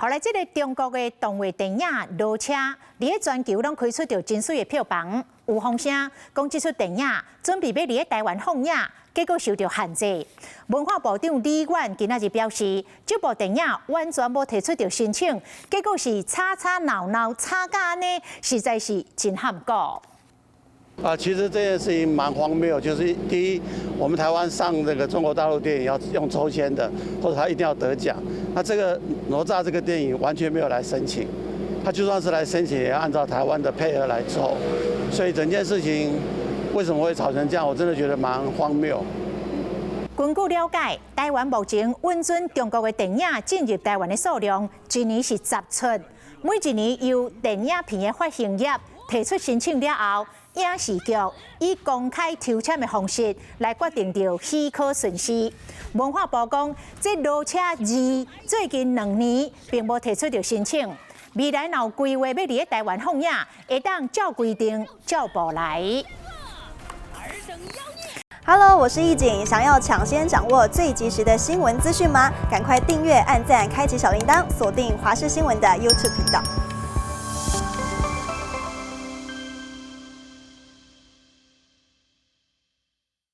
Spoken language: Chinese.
后来，这个中国的动画电影《落车》，伫全球拢开出着真水的票房。有风声讲，这出电影准备要伫台湾放映，结果受到限制。文化部长李远今仔日表示，这部电影完全无提出着申请，结果是吵闹吵到安尼，实在是真喊过。 其实这件事情蛮荒谬，就是第一，我们台湾上这个中国大陆电影要用抽签的，或者他一定要得奖。那这个哪吒这个电影完全没有来申请，他就算是来申请，也要按照台湾的配额来抽。所以整件事情为什么会吵成这样，我真的觉得蛮荒谬。 根据了解，台湾目前允准中国的电影进入台湾的数量，一年是10出。每一年由电影片的发行业提出申请了后，影视局以公开抽签的方式来决定着许可顺序。文化部讲，这《落车2》最近2年并无提出着申请，未来若有规划要伫台湾放映，会当照规定照步来。 Hello， 我是易景。想要抢先掌握最及时的新闻资讯吗？赶快订阅、按赞、开启小铃铛，锁定华视新闻的 YouTube 频道。